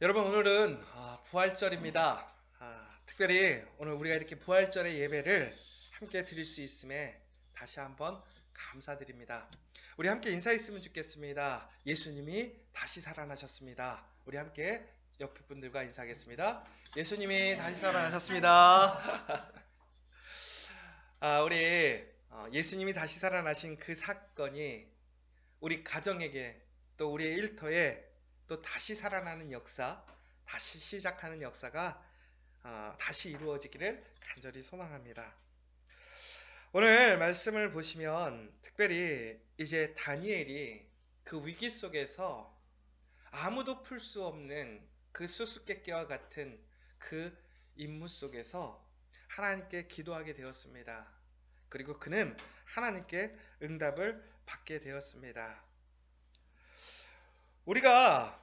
여러분 오늘은 부활절입니다. 특별히 오늘 우리가 이렇게 부활절의 예배를 함께 드릴 수 있음에 다시 한번 감사드립니다. 우리 함께 인사했으면 좋겠습니다. 예수님이 다시 살아나셨습니다. 우리 함께 옆에 분들과 인사하겠습니다. 예수님이 다시 살아나셨습니다. 우리 예수님이 다시 살아나신 그 사건이 우리 가정에게 또 우리의 일터에 또 다시 살아나는 역사, 다시 시작하는 역사가 다시 이루어지기를 간절히 소망합니다. 오늘 말씀을 보시면 특별히 이제 다니엘이 그 위기 속에서 아무도 풀 수 없는 그 수수께끼와 같은 그 임무 속에서 하나님께 기도하게 되었습니다. 그리고 그는 하나님께 응답을 받게 되었습니다. 우리가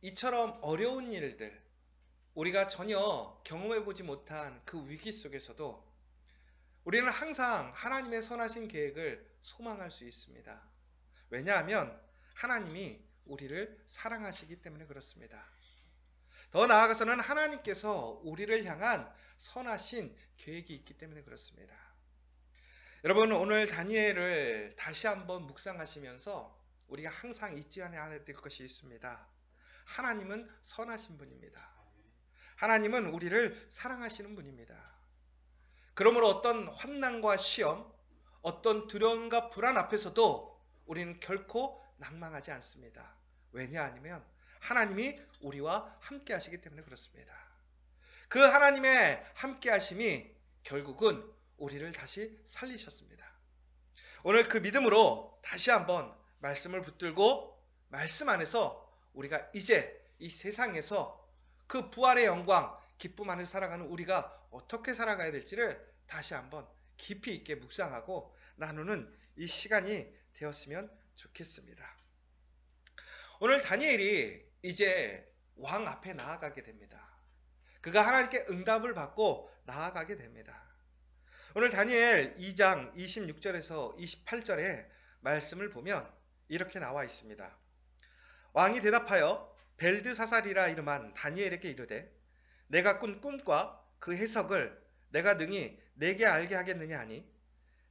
이처럼 어려운 일들, 우리가 전혀 경험해보지 못한 그 위기 속에서도 우리는 항상 하나님의 선하신 계획을 소망할 수 있습니다. 왜냐하면 하나님이 우리를 사랑하시기 때문에 그렇습니다. 더 나아가서는 하나님께서 우리를 향한 선하신 계획이 있기 때문에 그렇습니다. 여러분 오늘 다니엘을 다시 한번 묵상하시면서 우리가 항상 잊지 않아야 될 것이 있습니다. 하나님은 선하신 분입니다. 하나님은 우리를 사랑하시는 분입니다. 그러므로 어떤 환난과 시험, 어떤 두려움과 불안 앞에서도 우리는 결코 낭망하지 않습니다. 왜냐하면 하나님이 우리와 함께 하시기 때문에 그렇습니다. 그 하나님의 함께 하심이 결국은 우리를 다시 살리셨습니다. 오늘 그 믿음으로 다시 한번 말씀을 붙들고 말씀 안에서 우리가 이제 이 세상에서 그 부활의 영광, 기쁨 안에 살아가는 우리가 어떻게 살아가야 될지를 다시 한번 깊이 있게 묵상하고 나누는 이 시간이 되었으면 좋겠습니다. 오늘 다니엘이 이제 왕 앞에 나아가게 됩니다. 그가 하나님께 응답을 받고 나아가게 됩니다. 오늘 다니엘 2장 26절에서 28절의 말씀을 보면 이렇게 나와 있습니다. 왕이 대답하여 벨드사살이라 이름한 다니엘에게 이르되 내가 꾼 꿈과 그 해석을 내가 능히 내게 알게 하겠느냐 하니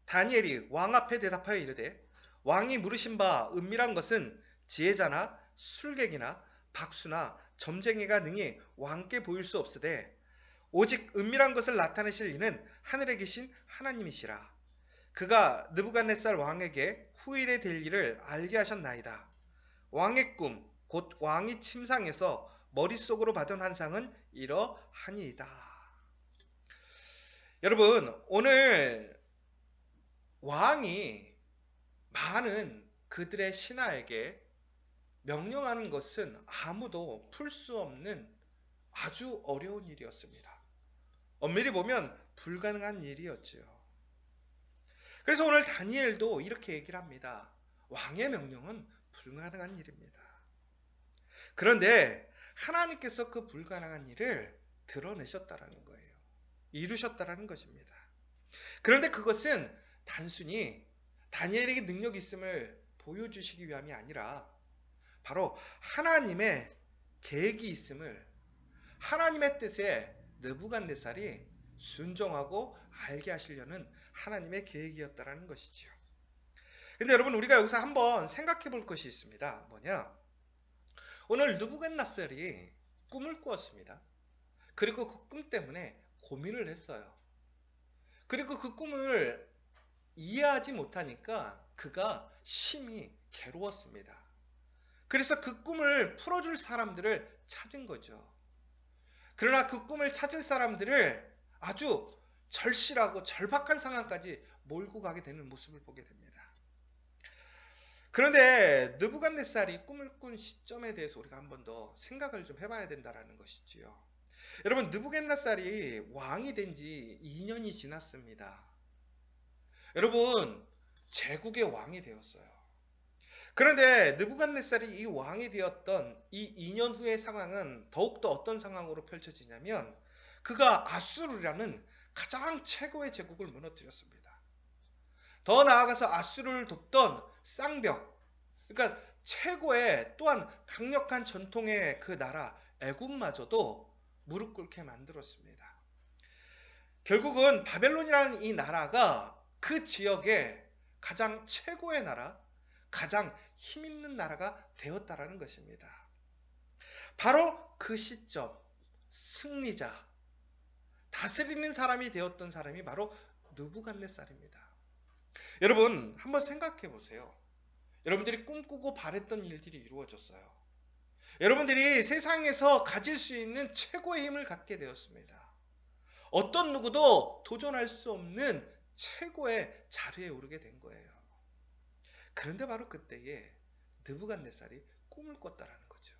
다니엘이 왕 앞에 대답하여 이르되 왕이 물으신 바 은밀한 것은 지혜자나 술객이나 박수나 점쟁이가 능히 왕께 보일 수 없으되 오직 은밀한 것을 나타내실 이는 하늘에 계신 하나님이시라. 그가 느부갓네살 왕에게 후일에 될 일을 알게 하셨나이다. 왕의 꿈, 곧 왕이 침상에서 머릿속으로 받은 환상은 이러하니이다. 여러분, 오늘 왕이 많은 그들의 신하에게 명령하는 것은 아무도 풀 수 없는 아주 어려운 일이었습니다. 엄밀히 보면 불가능한 일이었죠. 그래서 오늘 다니엘도 이렇게 얘기를 합니다. 왕의 명령은 불가능한 일입니다. 그런데 하나님께서 그 불가능한 일을 드러내셨다라는 거예요. 이루셨다라는 것입니다. 그런데 그것은 단순히 다니엘에게 능력이 있음을 보여주시기 위함이 아니라 바로 하나님의 계획이 있음을, 하나님의 뜻에 느부갓네살이 순종하고 알게 하시려는 하나님의 계획이었다라는 것이죠. 근데 여러분 우리가 여기서 한번 생각해 볼 것이 있습니다. 뭐냐? 오늘 느부갓네살이 꿈을 꾸었습니다. 그리고 그 꿈 때문에 고민을 했어요. 그리고 그 꿈을 이해하지 못하니까 그가 심히 괴로웠습니다. 그래서 그 꿈을 풀어줄 사람들을 찾은 거죠. 그러나 그 꿈을 찾을 사람들을 아주 절실하고 절박한 상황까지 몰고 가게 되는 모습을 보게 됩니다. 그런데 느부갓네살이 꿈을 꾼 시점에 대해서 우리가 한 번 더 생각을 좀 해봐야 된다는 것이지요. 여러분 느부갓네살이 왕이 된 지 2년이 지났습니다. 여러분 제국의 왕이 되었어요. 그런데 느부갓네살이 이 왕이 되었던 이 2년 후의 상황은 더욱더 어떤 상황으로 펼쳐지냐면 그가 아수르라는 가장 최고의 제국을 무너뜨렸습니다. 더 나아가서 아수르를 돕던 쌍벽, 그러니까 최고의 또한 강력한 전통의 그 나라 애굽마저도 무릎 꿇게 만들었습니다. 결국은 바벨론이라는 이 나라가 그 지역의 가장 최고의 나라, 가장 힘 있는 나라가 되었다라는 것입니다. 바로 그 시점 승리자, 다스리는 사람이 되었던 사람이 바로 느부갓네살입니다. 여러분 한번 생각해 보세요. 여러분들이 꿈꾸고 바랬던 일들이 이루어졌어요. 여러분들이 세상에서 가질 수 있는 최고의 힘을 갖게 되었습니다. 어떤 누구도 도전할 수 없는 최고의 자리에 오르게 된 거예요. 그런데 바로 그때에 느부갓네살이 꿈을 꿨다라는 거죠.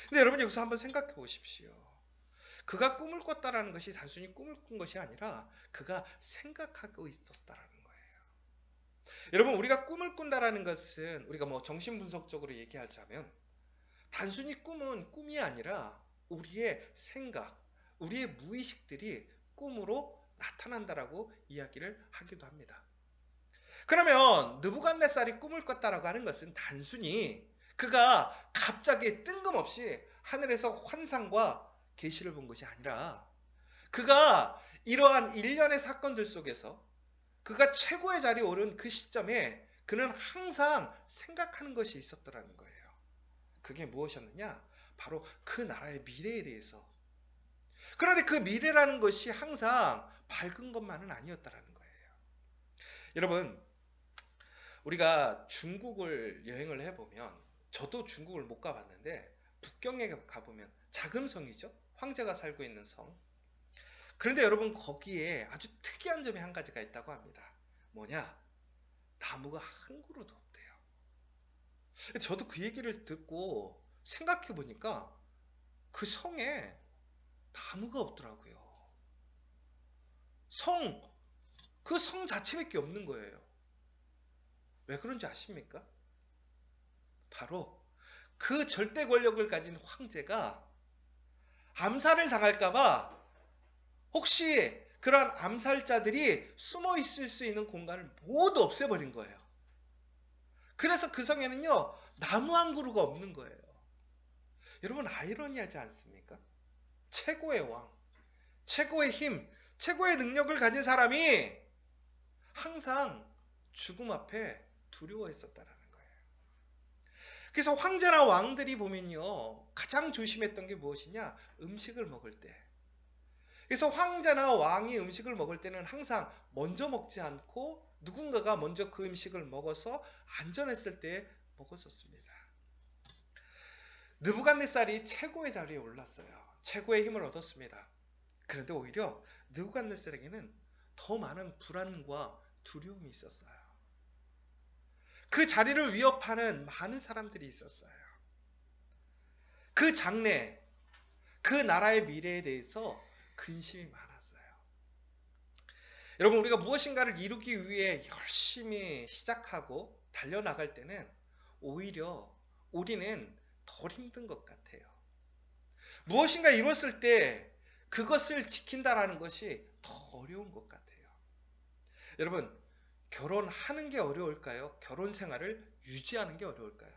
근데 여러분 여기서 한번 생각해 보십시오. 그가 꿈을 꿨다라는 것이 단순히 꿈을 꾼 것이 아니라 그가 생각하고 있었다라는 거예요. 여러분 우리가 꿈을 꾼다라는 것은 우리가 정신분석적으로 얘기하자면 단순히 꿈은 꿈이 아니라 우리의 생각, 우리의 무의식들이 꿈으로 나타난다라고 이야기를 하기도 합니다. 그러면 느부갓네살이 꿈을 꿨다라고 하는 것은 단순히 그가 갑자기 뜬금없이 하늘에서 환상과 계시를 본 것이 아니라 그가 이러한 일련의 사건들 속에서 그가 최고의 자리에 오른 그 시점에 그는 항상 생각하는 것이 있었더라는 거예요. 그게 무엇이었느냐? 바로 그 나라의 미래에 대해서. 그런데 그 미래라는 것이 항상 밝은 것만은 아니었다라는 거예요. 여러분 우리가 중국을 여행을 해보면 저도 중국을 못 가봤는데 북경에 가보면 자금성이죠. 황제가 살고 있는 성. 그런데 여러분 거기에 아주 특이한 점이 한 가지가 있다고 합니다. 뭐냐? 나무가 한 그루도 없대요. 저도 그 얘기를 듣고 생각해 보니까 그 성에 나무가 없더라고요. 그 성 자체밖에 없는 거예요. 왜 그런지 아십니까? 바로 그 절대 권력을 가진 황제가 암살을 당할까봐 혹시 그러한 암살자들이 숨어 있을 수 있는 공간을 모두 없애버린 거예요. 그래서 그 성에는요 나무 한 그루가 없는 거예요. 여러분 아이러니하지 않습니까? 최고의 왕, 최고의 힘, 최고의 능력을 가진 사람이 항상 죽음 앞에 두려워했었다라는 거예요. 그래서 황제나 왕들이 보면요 가장 조심했던 게 무엇이냐? 음식을 먹을 때. 그래서 황제나 왕이 음식을 먹을 때는 항상 먼저 먹지 않고 누군가가 먼저 그 음식을 먹어서 안전했을 때 먹었었습니다. 느부갓네살이 최고의 자리에 올랐어요. 최고의 힘을 얻었습니다. 그런데 오히려 느부갓네살에게는 더 많은 불안과 두려움이 있었어요. 그 자리를 위협하는 많은 사람들이 있었어요. 그 장래, 그 나라의 미래에 대해서 근심이 많았어요. 여러분 우리가 무엇인가를 이루기 위해 열심히 시작하고 달려나갈 때는 오히려 우리는 덜 힘든 것 같아요. 무엇인가 이뤘을 때 그것을 지킨다라는 것이 더 어려운 것 같아요. 여러분 결혼하는 게 어려울까요? 결혼 생활을 유지하는 게 어려울까요?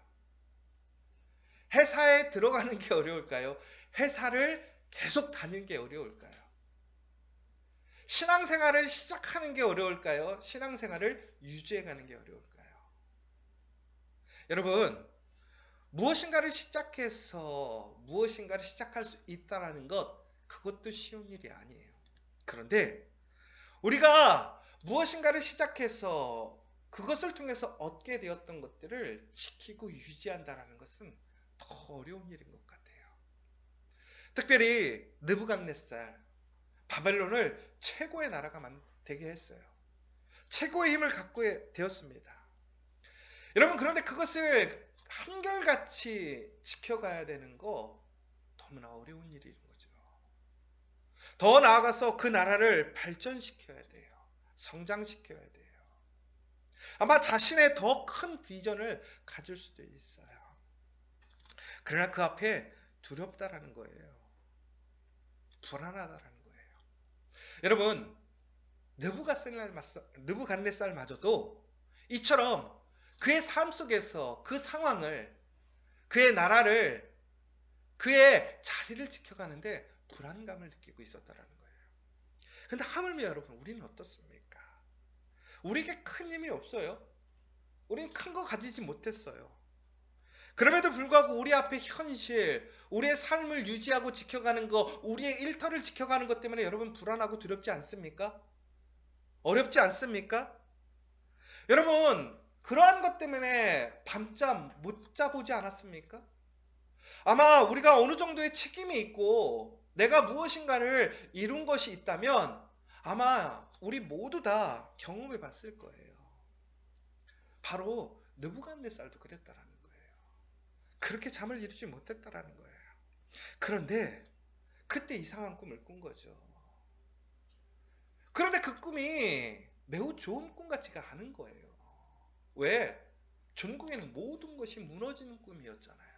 회사에 들어가는 게 어려울까요? 회사를 계속 다니는 게 어려울까요? 신앙생활을 시작하는 게 어려울까요? 신앙생활을 유지해가는 게 어려울까요? 여러분 무엇인가를 시작해서 무엇인가를 시작할 수 있다는 것 그것도 쉬운 일이 아니에요. 그런데 우리가 무엇인가를 시작해서 그것을 통해서 얻게 되었던 것들을 지키고 유지한다는 것은 더 어려운 일인 것 같아요. 특별히 느부갓네살 바벨론을 최고의 나라가 되게 했어요. 최고의 힘을 갖고 되었습니다. 여러분 그런데 그것을 한결같이 지켜가야 되는 거 너무나 어려운 일인 거죠. 더 나아가서 그 나라를 발전시켜야 돼요. 성장시켜야 돼요. 아마 자신의 더 큰 비전을 가질 수도 있어요. 그러나 그 앞에 두렵다라는 거예요. 불안하다라는 거예요. 여러분 느부갓네살마저도 이처럼 그의 삶 속에서 그 상황을 그의 나라를 그의 자리를 지켜가는데 불안감을 느끼고 있었다라는 거예요. 근데 하물며 여러분, 우리는 어떻습니까? 우리에게 큰 힘이 없어요. 우리는 큰 거 가지지 못했어요. 그럼에도 불구하고 우리 앞에 현실, 우리의 삶을 유지하고 지켜가는 거, 우리의 일터를 지켜가는 것 때문에 여러분 불안하고 두렵지 않습니까? 어렵지 않습니까? 여러분, 그러한 것 때문에 밤잠 못 자보지 않았습니까? 아마 우리가 어느 정도의 책임이 있고 내가 무엇인가를 이룬 것이 있다면 아마 우리 모두 다 경험해 봤을 거예요. 바로 느부갓네살도 그랬다라는 거예요. 그렇게 잠을 이루지 못했다라는 거예요. 그런데 그때 이상한 꿈을 꾼 거죠. 그런데 그 꿈이 매우 좋은 꿈 같지가 않은 거예요. 왜? 전국에는 모든 것이 무너지는 꿈이었잖아요.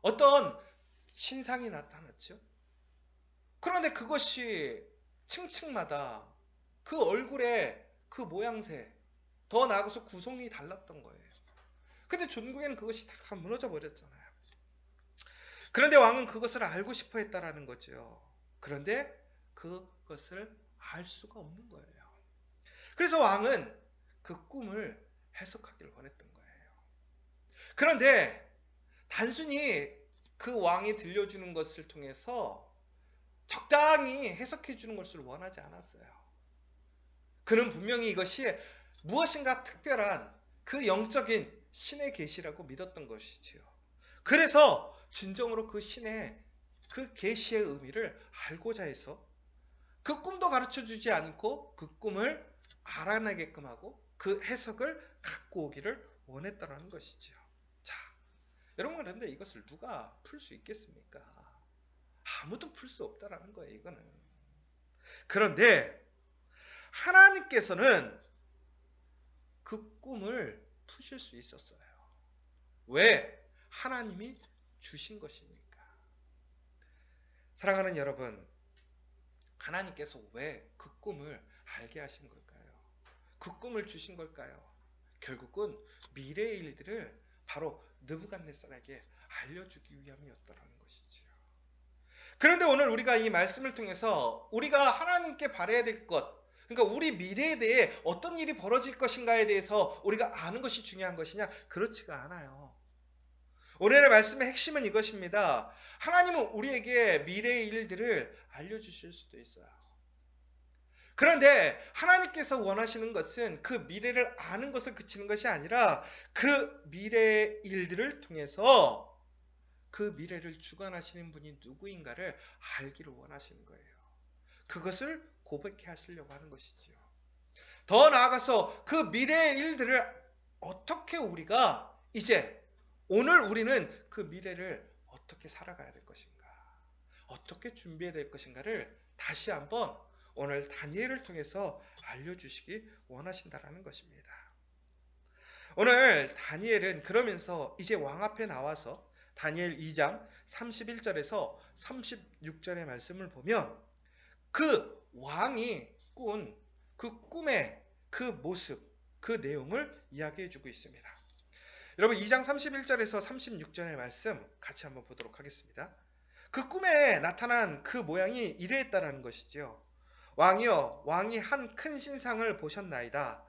어떤 신상이 나타났죠. 그런데 그것이 층층마다 그 얼굴에 그 모양새, 더 나아가서 구성이 달랐던 거예요. 근데 전국에는 그것이 다 무너져 버렸잖아요. 그런데 왕은 그것을 알고 싶어 했다라는 거죠. 그런데 그것을 알 수가 없는 거예요. 그래서 왕은 그 꿈을 해석하기를 원했던 거예요. 그런데 단순히 그 왕이 들려주는 것을 통해서 적당히 해석해 주는 것을 원하지 않았어요. 그는 분명히 이것이 무엇인가 특별한 그 영적인 신의 계시라고 믿었던 것이지요. 그래서 진정으로 그 신의 그 계시의 의미를 알고자 해서 그 꿈도 가르쳐 주지 않고 그 꿈을 알아내게끔 하고 그 해석을 갖고 오기를 원했다는 것이지요. 자, 여러분, 그런데 이것을 누가 풀 수 있겠습니까? 아무도 풀 수 없다라는 거예요, 이거는. 그런데 하나님께서는 그 꿈을 푸실 수 있었어요. 왜? 하나님이 주신 것이니까. 사랑하는 여러분, 하나님께서 왜 그 꿈을 알게 하신 걸까요? 그 꿈을 주신 걸까요? 결국은 미래의 일들을 바로 느부갓네살에게 알려주기 위함이었다는 것이지요. 그런데 오늘 우리가 이 말씀을 통해서 우리가 하나님께 바라야 될 것, 그러니까 우리 미래에 대해 어떤 일이 벌어질 것인가에 대해서 우리가 아는 것이 중요한 것이냐? 그렇지가 않아요. 오늘의 말씀의 핵심은 이것입니다. 하나님은 우리에게 미래의 일들을 알려주실 수도 있어요. 그런데 하나님께서 원하시는 것은 그 미래를 아는 것에 그치는 것이 아니라 그 미래의 일들을 통해서 그 미래를 주관하시는 분이 누구인가를 알기를 원하시는 거예요. 그것을 고백해 하시려고 하는 것이지요. 더 나아가서 그 미래의 일들을 어떻게 우리가 이제 오늘 우리는 그 미래를 어떻게 살아가야 될 것인가, 어떻게 준비해야 될 것인가를 다시 한번 오늘 다니엘을 통해서 알려주시기 원하신다라는 것입니다. 오늘 다니엘은 그러면서 이제 왕 앞에 나와서 다니엘 2장 31절에서 36절의 말씀을 보면 그 왕이 꾼 그 꿈의 그 모습, 그 내용을 이야기해 주고 있습니다. 여러분, 2장 31절에서 36절의 말씀 같이 한번 보도록 하겠습니다. 그 꿈에 나타난 그 모양이 이러했다라는 것이지요. 왕이여, 왕이 한 큰 신상을 보셨나이다.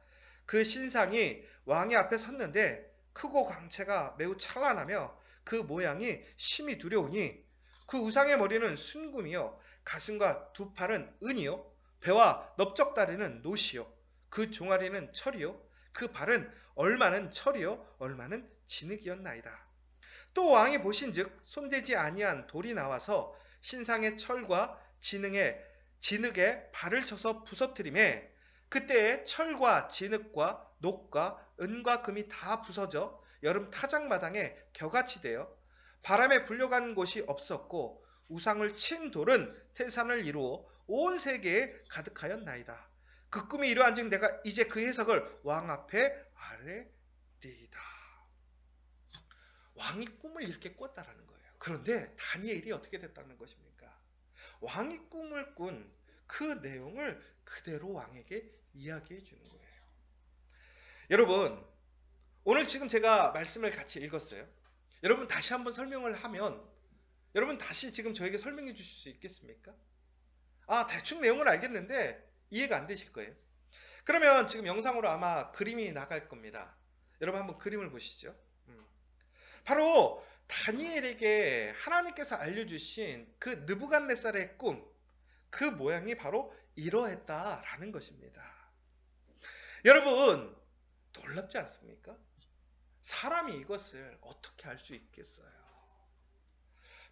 그 신상이 왕의 앞에 섰는데 크고 광채가 매우 찬란하며 그 모양이 심히 두려우니 그 우상의 머리는 순금이요 가슴과 두 팔은 은이요 배와 넓적다리는 노시요 그 종아리는 철이요 그 발은 얼마는 철이요 얼마는 진흙이었나이다. 또 왕이 보신즉 손대지 아니한 돌이 나와서 신상의 철과 진흙에 발을 쳐서 부서뜨리매 그때에 철과 진흙과 녹과 은과 금이 다 부서져 여름 타작마당에 겨같이 되어 바람에 불려가는 곳이 없었고 우상을 친 돌은 태산을 이루어 온 세계에 가득하였나이다. 그 꿈이 이러한즉 내가 이제 그 해석을 왕 앞에 아뢰리이다. 왕이 꿈을 이렇게 꿨다라는 거예요. 그런데 다니엘이 어떻게 됐다는 것입니까? 왕이 꿈을 꾼 그 내용을 그대로 왕에게 이야기해 주는 거예요. 여러분, 오늘 지금 제가 말씀을 같이 읽었어요. 여러분, 다시 한번 설명을 하면 여러분 다시 지금 저에게 설명해 주실 수 있겠습니까? 대충 내용을 알겠는데 이해가 안 되실 거예요. 그러면 지금 영상으로 아마 그림이 나갈 겁니다. 여러분 한번 그림을 보시죠. 바로 다니엘에게 하나님께서 알려주신 그 느부갓네살의 꿈, 그 모양이 바로 이러했다라는 것입니다. 여러분 놀랍지 않습니까? 사람이 이것을 어떻게 알 수 있겠어요?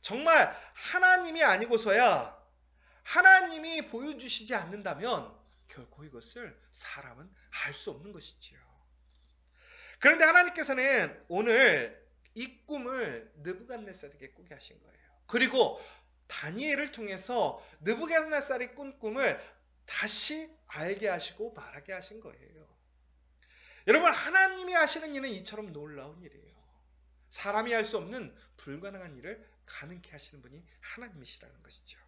정말 하나님이 아니고서야, 하나님이 보여주시지 않는다면 결코 이것을 사람은 알 수 없는 것이지요. 그런데 하나님께서는 오늘 이 꿈을 느부갓네살에게 꾸게 하신 거예요. 그리고 다니엘을 통해서 느부갓네살이 꾼 꿈을 다시 알게 하시고 말하게 하신 거예요. 여러분 하나님이 하시는 일은 이처럼 놀라운 일이에요. 사람이 할 수 없는 불가능한 일을 가능케 하시는 분이 하나님이시라는 것이죠.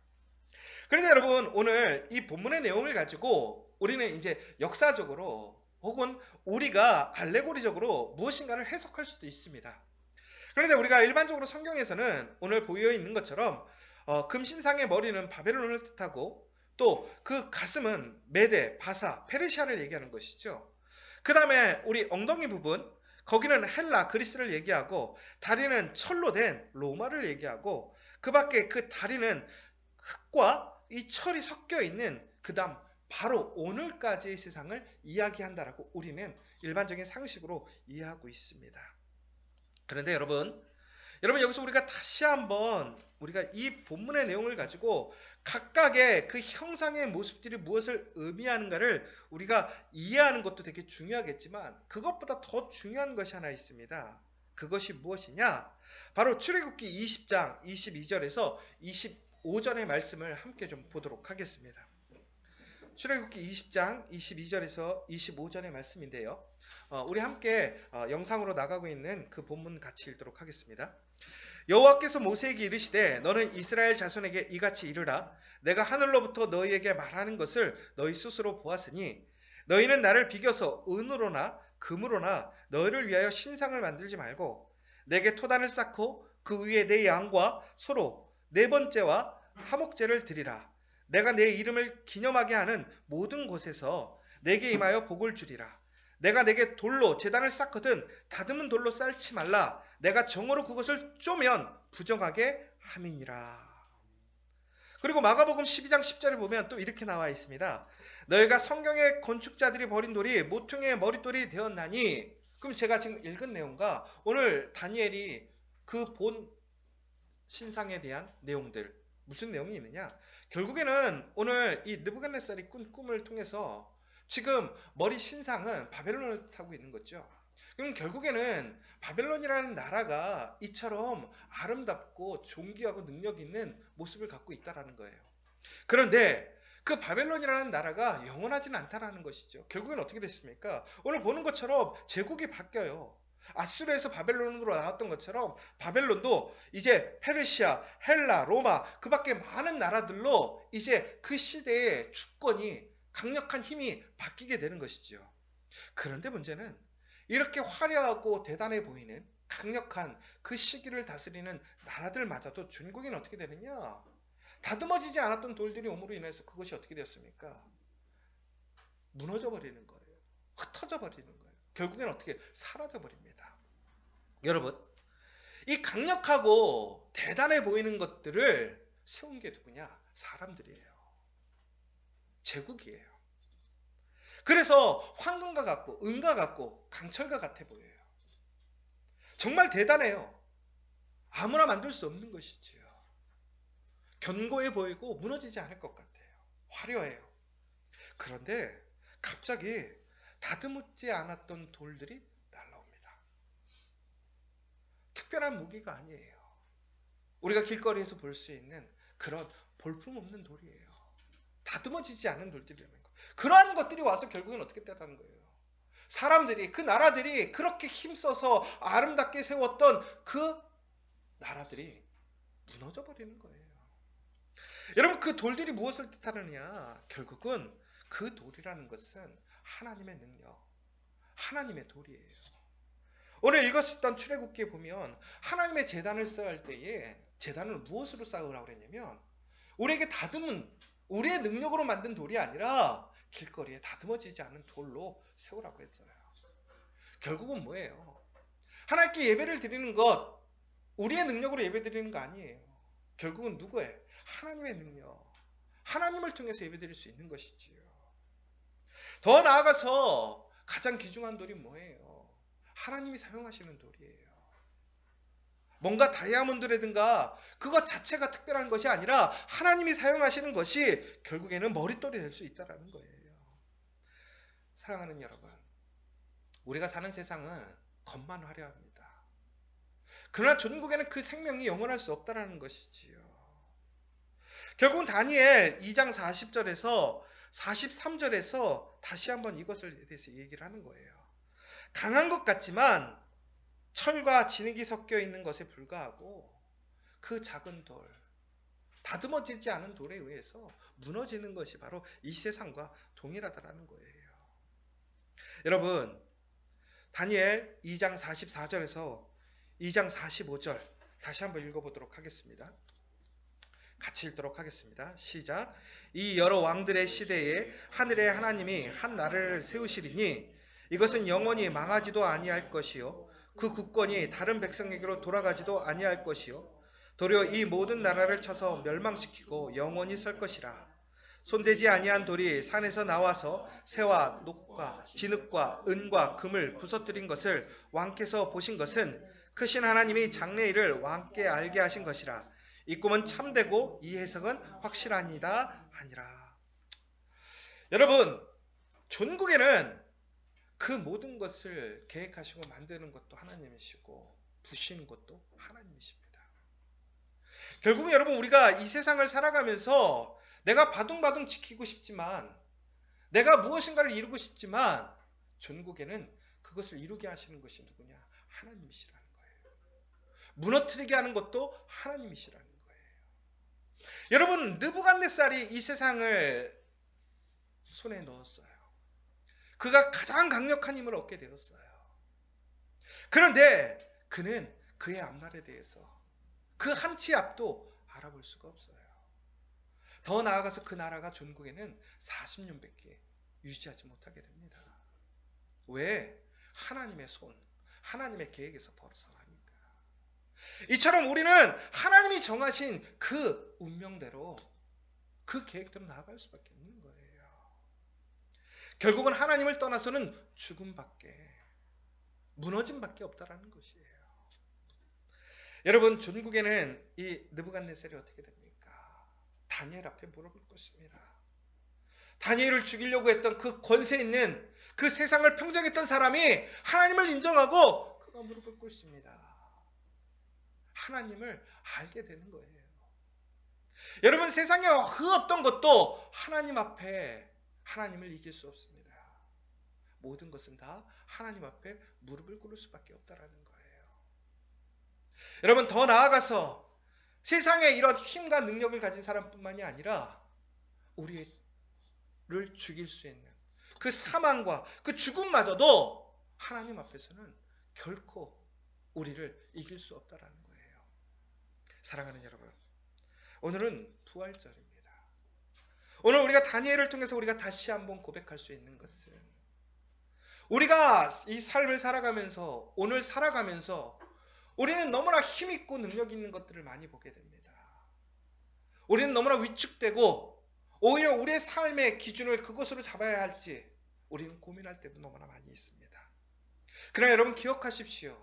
그런데 여러분 오늘 이 본문의 내용을 가지고 우리는 이제 역사적으로 혹은 우리가 알레고리적으로 무엇인가를 해석할 수도 있습니다. 그런데 우리가 일반적으로 성경에서는 오늘 보여 있는 것처럼 금신상의 머리는 바벨론을 뜻하고 또 그 가슴은 메데, 바사, 페르시아를 얘기하는 것이죠. 그 다음에 우리 엉덩이 부분, 거기는 헬라, 그리스를 얘기하고 다리는 철로 된 로마를 얘기하고 그 밖에 그 다리는 흙과 이 철이 섞여 있는 그 다음 바로 오늘까지의 세상을 이야기한다라고 우리는 일반적인 상식으로 이해하고 있습니다. 그런데 여러분 여기서 우리가 다시 한번 우리가 이 본문의 내용을 가지고 각각의 그 형상의 모습들이 무엇을 의미하는가를 우리가 이해하는 것도 되게 중요하겠지만 그것보다 더 중요한 것이 하나 있습니다. 그것이 무엇이냐? 바로 출애굽기 20장 22절에서 25절의 말씀을 함께 좀 보도록 하겠습니다. 출애굽기 20장 22절에서 25절의 말씀인데요. 우리 함께 영상으로 나가고 있는 그 본문 같이 읽도록 하겠습니다. 여호와께서 모세에게 이르시되 너는 이스라엘 자손에게 이같이 이르라. 내가 하늘로부터 너희에게 말하는 것을 너희 스스로 보았으니 너희는 나를 비겨서 은으로나 금으로나 너희를 위하여 신상을 만들지 말고 내게 토단을 쌓고 그 위에 내 양과 소로 네 번째와 화목제를 드리라. 내가 내 이름을 기념하게 하는 모든 곳에서 내게 임하여 복을 주리라. 내가 내게 돌로 제단을 쌓거든 다듬은 돌로 쌓지 말라. 내가 정으로 그것을 쪼면 부정하게 함이니라. 그리고 마가복음 12장 10절에 보면 또 이렇게 나와 있습니다. 너희가 성경의 건축자들이 버린 돌이 모퉁이의 머릿돌이 되었나니. 그럼 제가 지금 읽은 내용과 오늘 다니엘이 그 본 신상에 대한 내용들 무슨 내용이 있느냐? 결국에는 오늘 이 느부갓네살이 꾼 꿈을 통해서 지금 머리 신상은 바벨론을 뜻하고 있는 거죠. 그럼 결국에는 바벨론이라는 나라가 이처럼 아름답고 존귀하고 능력 있는 모습을 갖고 있다는 거예요. 그런데 그 바벨론이라는 나라가 영원하지는 않다는 것이죠. 결국엔 어떻게 됐습니까? 오늘 보는 것처럼 제국이 바뀌어요. 아수르에서 바벨론으로 나왔던 것처럼 바벨론도 이제 페르시아, 헬라, 로마 그 밖에 많은 나라들로 이제 그 시대의 주권이 강력한 힘이 바뀌게 되는 것이죠. 그런데 문제는 이렇게 화려하고 대단해 보이는 강력한 그 시기를 다스리는 나라들마저도 전국에는 어떻게 되느냐? 다듬어지지 않았던 돌들이 오므로 인해서 그것이 어떻게 되었습니까? 무너져 버리는 거예요. 흩어져 버리는 거예요. 결국엔 어떻게 사라져 버립니다. 여러분, 이 강력하고 대단해 보이는 것들을 세운 게 누구냐? 사람들이에요. 제국이에요. 그래서 황금과 같고 은과 같고 강철과 같아 보여요. 정말 대단해요. 아무나 만들 수 없는 것이지요. 견고해 보이고 무너지지 않을 것 같아요. 화려해요. 그런데 갑자기 다듬지 않았던 돌들이 날라옵니다. 특별한 무기가 아니에요. 우리가 길거리에서 볼 수 있는 그런 볼품없는 돌이에요. 다듬어지지 않은 돌들이라는 거예요. 그러한 것들이 와서 결국엔 어떻게 됐다는 거예요. 사람들이 그 나라들이 그렇게 힘써서 아름답게 세웠던 그 나라들이 무너져 버리는 거예요. 여러분 그 돌들이 무엇을 뜻하느냐? 결국은 그 돌이라는 것은 하나님의 능력, 하나님의 돌이에요. 오늘 읽었던 출애굽기에 보면 하나님의 제단을 쌓을 때에 제단을 무엇으로 쌓으라고 그랬냐면 우리에게 다듬은 우리의 능력으로 만든 돌이 아니라 길거리에 다듬어지지 않은 돌로 세우라고 했어요. 결국은 뭐예요? 하나님께 예배를 드리는 것 우리의 능력으로 예배 드리는 거 아니에요. 결국은 누구의? 하나님의 능력. 하나님을 통해서 예배 드릴 수 있는 것이지요. 더 나아가서 가장 귀중한 돌이 뭐예요? 하나님이 사용하시는 돌이에요. 뭔가 다이아몬드라든가 그것 자체가 특별한 것이 아니라 하나님이 사용하시는 것이 결국에는 머릿돌이 될 수 있다는 거예요. 사랑하는 여러분, 우리가 사는 세상은 겉만 화려합니다. 그러나 전국에는 그 생명이 영원할 수 없다는 것이지요. 결국은 다니엘 2장 40절에서 43절에서 다시 한번 이것에 대해서 얘기를 하는 거예요. 강한 것 같지만 철과 진흙이 섞여 있는 것에 불과하고 그 작은 돌, 다듬어지지 않은 돌에 의해서 무너지는 것이 바로 이 세상과 동일하다는 거예요. 여러분, 다니엘 2장 44절에서 2장 45절 다시 한번 읽어보도록 하겠습니다. 같이 읽도록 하겠습니다. 시작. 이 여러 왕들의 시대에 하늘의 하나님이 한 나라를 세우시리니 이것은 영원히 망하지도 아니할 것이요 그 국권이 다른 백성에게로 돌아가지도 아니할 것이요 도리어 이 모든 나라를 쳐서 멸망시키고 영원히 설 것이라. 손대지 아니한 돌이 산에서 나와서 새와 녹과 진흙과 은과 금을 부서뜨린 것을 왕께서 보신 것은 크신 하나님이 장래일을 왕께 알게 하신 것이라. 이 꿈은 참되고 이 해석은 확실하니다 하니라. 여러분, 전국에는 그 모든 것을 계획하시고 만드는 것도 하나님이시고 부시는 것도 하나님이십니다. 결국은 여러분, 우리가 이 세상을 살아가면서 내가 바둥바둥 지키고 싶지만 내가 무엇인가를 이루고 싶지만 전국에는 그것을 이루게 하시는 것이 누구냐? 하나님이시라는 거예요. 무너뜨리게 하는 것도 하나님이시라는 거예요. 여러분, 느부갓네살이 이 세상을 손에 넣었어요. 그가 가장 강력한 힘을 얻게 되었어요. 그런데 그는 그의 앞날에 대해서 그 한 치 앞도 알아볼 수가 없어요. 더 나아가서 그 나라가 전국에는 40년밖에 유지하지 못하게 됩니다. 왜? 하나님의 손, 하나님의 계획에서 벗어나니까. 이처럼 우리는 하나님이 정하신 그 운명대로 그 계획대로 나아갈 수밖에 없는 거예요. 결국은 하나님을 떠나서는 죽음밖에, 무너짐밖에 없다라는 것이에요. 여러분, 전국에는 이 느부갓네살이 어떻게 됩니까? 다니엘 앞에 무릎을 꿇습니다. 다니엘을 죽이려고 했던 그 권세 있는 그 세상을 평정했던 사람이 하나님을 인정하고 그가 무릎을 꿇습니다. 하나님을 알게 되는 거예요. 여러분, 세상의 그 어떤 것도 하나님 앞에 하나님을 이길 수 없습니다. 모든 것은 다 하나님 앞에 무릎을 꿇을 수밖에 없다라는 거예요. 여러분, 더 나아가서 세상에 이런 힘과 능력을 가진 사람뿐만이 아니라 우리를 죽일 수 있는 그 사망과 그 죽음마저도 하나님 앞에서는 결코 우리를 이길 수 없다라는 거예요. 사랑하는 여러분, 오늘은 부활절입니다. 오늘 우리가 다니엘을 통해서 우리가 다시 한번 고백할 수 있는 것은 우리가 이 삶을 살아가면서 오늘 살아가면서 우리는 너무나 힘있고 능력 있는 것들을 많이 보게 됩니다. 우리는 너무나 위축되고 오히려 우리의 삶의 기준을 그것으로 잡아야 할지 우리는 고민할 때도 너무나 많이 있습니다. 그러나 여러분, 기억하십시오.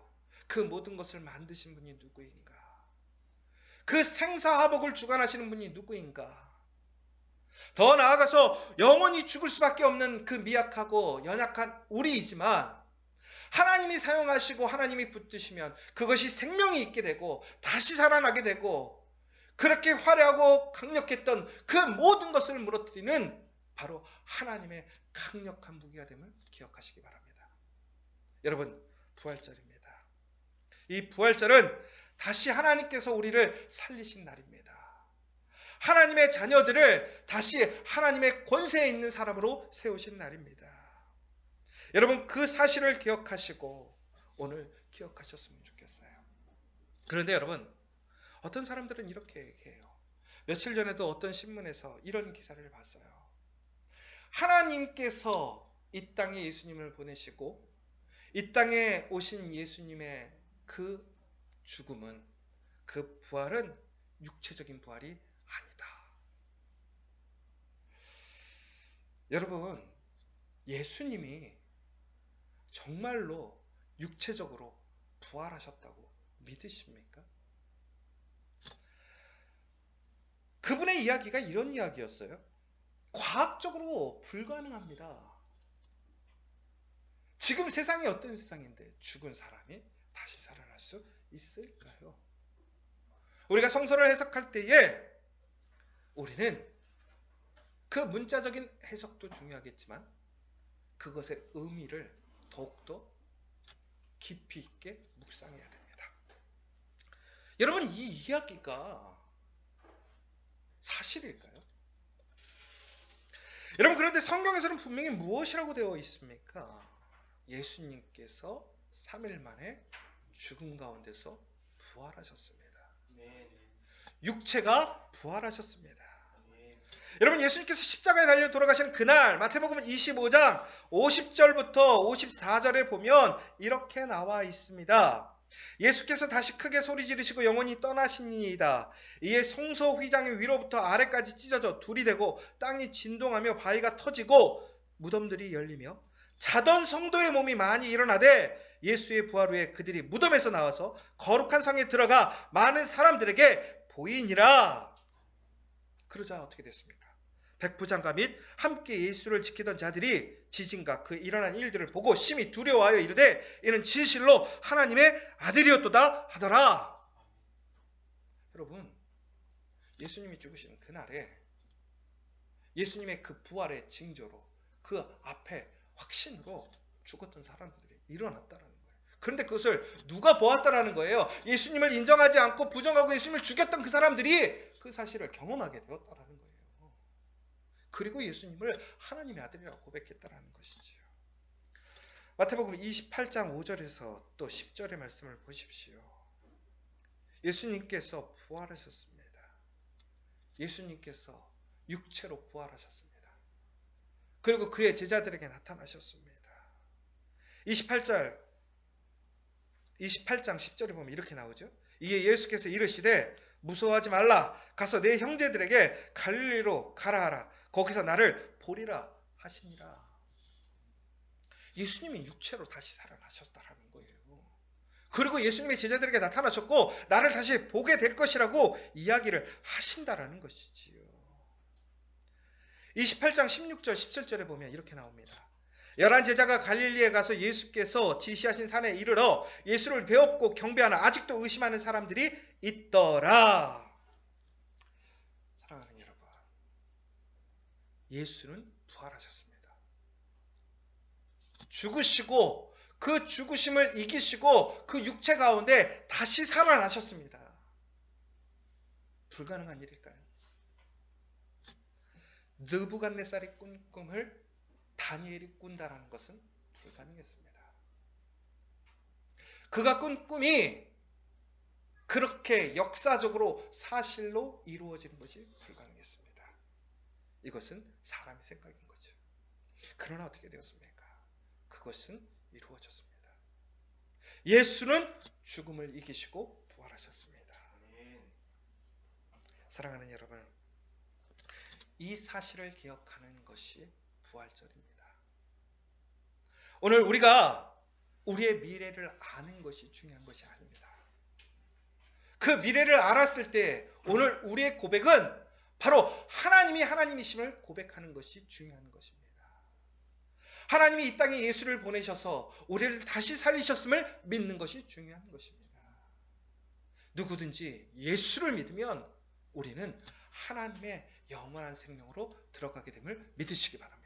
그 모든 것을 만드신 분이 누구인가? 그 생사화복을 주관하시는 분이 누구인가? 더 나아가서 영원히 죽을 수밖에 없는 그 미약하고 연약한 우리이지만 하나님이 사용하시고 하나님이 붙드시면 그것이 생명이 있게 되고 다시 살아나게 되고 그렇게 화려하고 강력했던 그 모든 것을 무너뜨리는 바로 하나님의 강력한 무기가 됨을 기억하시기 바랍니다. 여러분, 부활절입니다. 이 부활절은 다시 하나님께서 우리를 살리신 날입니다. 하나님의 자녀들을 다시 하나님의 권세에 있는 사람으로 세우신 날입니다. 여러분, 그 사실을 기억하시고 오늘 기억하셨으면 좋겠어요. 그런데 여러분, 어떤 사람들은 이렇게 얘기해요. 며칠 전에도 어떤 신문에서 이런 기사를 봤어요. 하나님께서 이 땅에 예수님을 보내시고 이 땅에 오신 예수님의 그 죽음은, 그 부활은 육체적인 부활이 아니다. 여러분, 예수님이 정말로 육체적으로 부활하셨다고 믿으십니까? 그분의 이야기가 이런 이야기였어요. 과학적으로 불가능합니다. 지금 세상이 어떤 세상인데 죽은 사람이 다시 살아날 수 있을까요? 우리가 성서를 해석할 때에 우리는 그 문자적인 해석도 중요하겠지만 그것의 의미를 더욱더 깊이 있게 묵상해야 됩니다. 여러분, 이 이야기가 사실일까요? 여러분, 그런데 성경에서는 분명히 무엇이라고 되어 있습니까? 예수님께서 3일 만에 죽음 가운데서 부활하셨습니다. 육체가 부활하셨습니다. 여러분, 예수님께서 십자가에 달려 돌아가신 그날 마태복음 25장 50절부터 54절에 보면 이렇게 나와 있습니다. 예수께서 다시 크게 소리 지르시고 영원히 떠나시니이다. 이에 성소 휘장이 위로부터 아래까지 찢어져 둘이 되고 땅이 진동하며 바위가 터지고 무덤들이 열리며 자던 성도의 몸이 많이 일어나되 예수의 부활 후에 그들이 무덤에서 나와서 거룩한 성에 들어가 많은 사람들에게 보이니라. 그러자 어떻게 됐습니까? 백부장과 및 함께 예수를 지키던 자들이 지진과 그 일어난 일들을 보고 심히 두려워하여 이르되 이는 진실로 하나님의 아들이었도다 하더라. 여러분, 예수님이 죽으신 그날에 예수님의 그 부활의 징조로 그 앞에 확신으로 죽었던 사람들이 일어났다라는 거예요. 그런데 그것을 누가 보았다라는 거예요? 예수님을 인정하지 않고 부정하고 예수님을 죽였던 그 사람들이 그 사실을 경험하게 되었다라는 거예요. 그리고 예수님을 하나님의 아들이라고 고백했다라는 것이지요. 마태복음 28장 5절에서 또 10절의 말씀을 보십시오. 예수님께서 부활하셨습니다. 예수님께서 육체로 부활하셨습니다. 그리고 그의 제자들에게 나타나셨습니다. 28장 10절에 보면 이렇게 나오죠. 이에 예수께서 이르시되 무서워하지 말라. 가서 내 형제들에게 갈릴리로 가라 하라. 거기서 나를 보리라 하시니라. 예수님이 육체로 다시 살아나셨다라는 거예요. 그리고 예수님의 제자들에게 나타나셨고 나를 다시 보게 될 것이라고 이야기를 하신다라는 것이지요. 28장 16절 17절에 보면 이렇게 나옵니다. 11 제자가 갈릴리에 가서 예수께서 지시하신 산에 이르러 예수를 배웁고 경배하나 아직도 의심하는 사람들이 있더라. 사랑하는 여러분, 예수는 부활하셨습니다. 죽으시고 그 죽으심을 이기시고 그 육체 가운데 다시 살아나셨습니다. 불가능한 일일까요? 느부갓네살이 꾼 꿈을 다니엘이 꾼다라는 것은 불가능했습니다. 그가 꾼 꿈이 그렇게 역사적으로 사실로 이루어지는 것이 불가능했습니다. 이것은 사람의 생각인 거죠. 그러나 어떻게 되었습니까? 그것은 이루어졌습니다. 예수는 죽음을 이기시고 부활하셨습니다. 사랑하는 여러분, 이 사실을 기억하는 것이 부활절입니다. 오늘 우리가 우리의 미래를 아는 것이 중요한 것이 아닙니다. 그 미래를 알았을 때 오늘 우리의 고백은 바로 하나님이 하나님이심을 고백하는 것이 중요한 것입니다. 하나님이 이 땅에 예수를 보내셔서 우리를 다시 살리셨음을 믿는 것이 중요한 것입니다. 누구든지 예수를 믿으면 우리는 하나님의 영원한 생명으로 들어가게 됨을 믿으시기 바랍니다.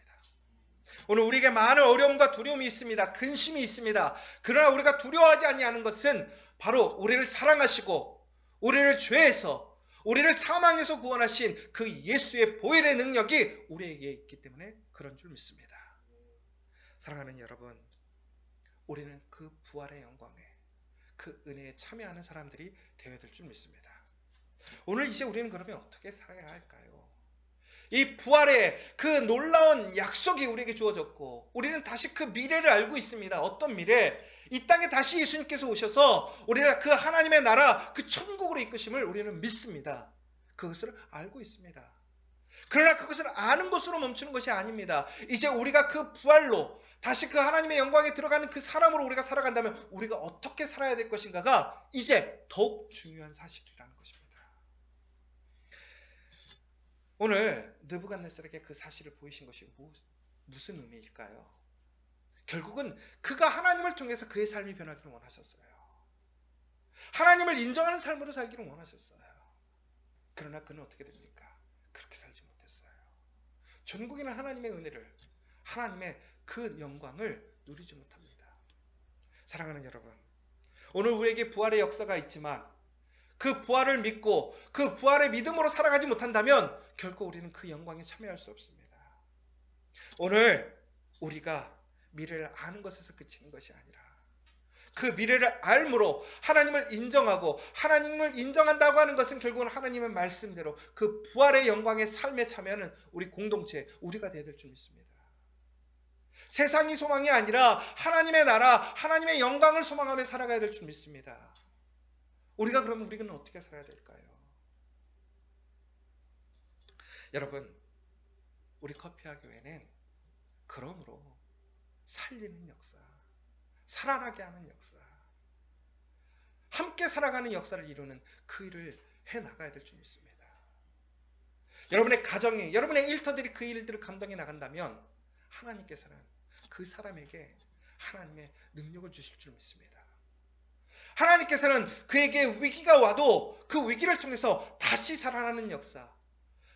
오늘 우리에게 많은 어려움과 두려움이 있습니다. 근심이 있습니다. 그러나 우리가 두려워하지 아니하는 것은 바로 우리를 사랑하시고 우리를 죄에서 우리를 사망에서 구원하신 그 예수의 보혈의 능력이 우리에게 있기 때문에 그런 줄 믿습니다. 사랑하는 여러분, 우리는 그 부활의 영광에, 그 은혜에 참여하는 사람들이 되어야 될 줄 믿습니다. 오늘 이제 우리는 그러면 어떻게 살아야 할까요? 이 부활의 그 놀라운 약속이 우리에게 주어졌고 우리는 다시 그 미래를 알고 있습니다. 어떤 미래? 이 땅에 다시 예수님께서 오셔서 우리를 그 하나님의 나라, 그 천국으로 이끄심을 우리는 믿습니다. 그것을 알고 있습니다. 그러나 그것을 아는 것으로 멈추는 것이 아닙니다. 이제 우리가 그 부활로 다시 그 하나님의 영광에 들어가는 그 사람으로 우리가 살아간다면 우리가 어떻게 살아야 될 것인가가 이제 더욱 중요한 사실이라는 것입니다. 오늘 느부갓네살에게 그 사실을 보이신 것이 무슨 의미일까요? 결국은 그가 하나님을 통해서 그의 삶이 변하기를 원하셨어요. 하나님을 인정하는 삶으로 살기를 원하셨어요. 그러나 그는 어떻게 됩니까? 그렇게 살지 못했어요. 전국에는 하나님의 은혜를, 하나님의 그 영광을 누리지 못합니다. 사랑하는 여러분, 오늘 우리에게 부활의 역사가 있지만 그 부활을 믿고 그 부활의 믿음으로 살아가지 못한다면 결코 우리는 그 영광에 참여할 수 없습니다. 오늘 우리가 미래를 아는 것에서 그치는 것이 아니라 그 미래를 알므로 하나님을 인정하고 하나님을 인정한다고 하는 것은 결국은 하나님의 말씀대로 그 부활의 영광의 삶에 참여하는 우리 공동체, 우리가 되어야 될 줄 믿습니다. 세상이 소망이 아니라 하나님의 나라, 하나님의 영광을 소망하며 살아가야 될 줄 믿습니다. 그러면 우리는 어떻게 살아야 될까요? 여러분, 우리 커피와 교회는 그러므로 살리는 역사, 살아나게 하는 역사, 함께 살아가는 역사를 이루는 그 일을 해나가야 될 줄 믿습니다. 여러분의 가정이, 여러분의 일터들이 그 일들을 감당해 나간다면 하나님께서는 그 사람에게 하나님의 능력을 주실 줄 믿습니다. 하나님께서는 그에게 위기가 와도 그 위기를 통해서 다시 살아나는 역사,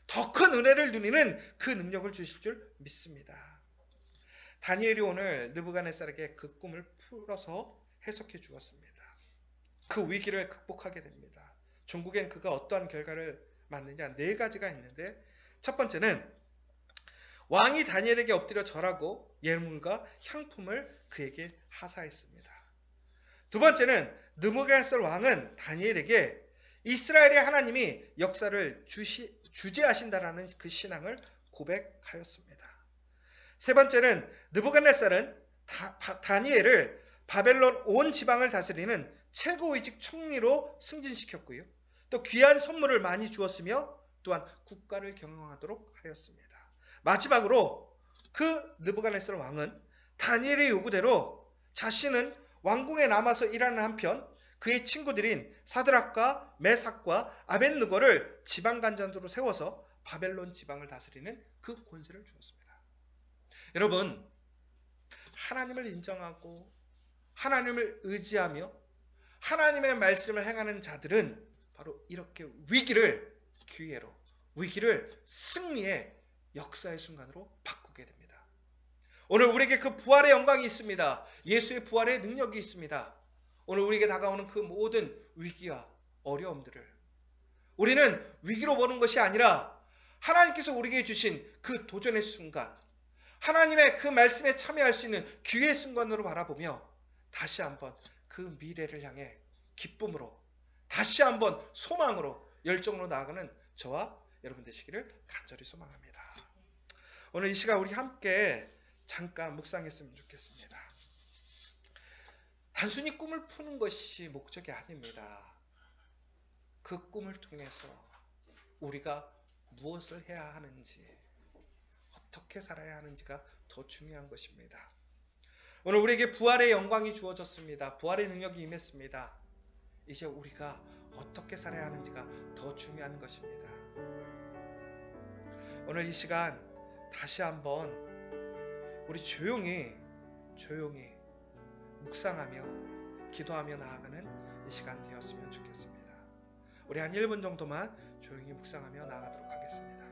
더 큰 은혜를 누리는 그 능력을 주실 줄 믿습니다. 다니엘이 오늘 느부갓네살에게 그 꿈을 풀어서 해석해 주었습니다. 그 위기를 극복하게 됩니다. 종국엔 그가 어떠한 결과를 맞느냐 4가지가 있는데, 첫 번째는 왕이 다니엘에게 엎드려 절하고 예물과 향품을 그에게 하사했습니다. 두 번째는 느부갓네살 왕은 다니엘에게 이스라엘의 하나님이 역사를 주재하신다라는 그 신앙을 고백하였습니다. 세 번째는 느부갓네살은 다니엘을 바벨론 온 지방을 다스리는 최고위직 총리로 승진시켰고요. 또 귀한 선물을 많이 주었으며 또한 국가를 경영하도록 하였습니다. 마지막으로 그 느부갓네살 왕은 다니엘의 요구대로 자신은 왕궁에 남아서 일하는 한편 그의 친구들인 사드락과 메삭과 아벳느고를 지방간장으로 세워서 바벨론 지방을 다스리는 그 권세를 주었습니다. 여러분, 하나님을 인정하고 하나님을 의지하며 하나님의 말씀을 행하는 자들은 바로 이렇게 위기를 기회로, 위기를 승리의 역사의 순간으로 바꾸게 됩니다. 오늘 우리에게 그 부활의 영광이 있습니다. 예수의 부활의 능력이 있습니다. 오늘 우리에게 다가오는 그 모든 위기와 어려움들을 우리는 위기로 보는 것이 아니라 하나님께서 우리에게 주신 그 도전의 순간, 하나님의 그 말씀에 참여할 수 있는 기회의 순간으로 바라보며 다시 한번 그 미래를 향해 기쁨으로, 다시 한번 소망으로, 열정으로 나아가는 저와 여러분 되시기를 간절히 소망합니다. 오늘 이 시간 우리 함께 잠깐 묵상했으면 좋겠습니다. 단순히 꿈을 푸는 것이 목적이 아닙니다. 그 꿈을 통해서 우리가 무엇을 해야 하는지, 어떻게 살아야 하는지가 더 중요한 것입니다. 오늘 우리에게 부활의 영광이 주어졌습니다. 부활의 능력이 임했습니다. 이제 우리가 어떻게 살아야 하는지가 더 중요한 것입니다. 오늘 이 시간 다시 한번 우리 조용히 묵상하며 기도하며 나아가는 이 시간 되었으면 좋겠습니다. 우리 한 1분 정도만 조용히 묵상하며 나아가도록 하겠습니다.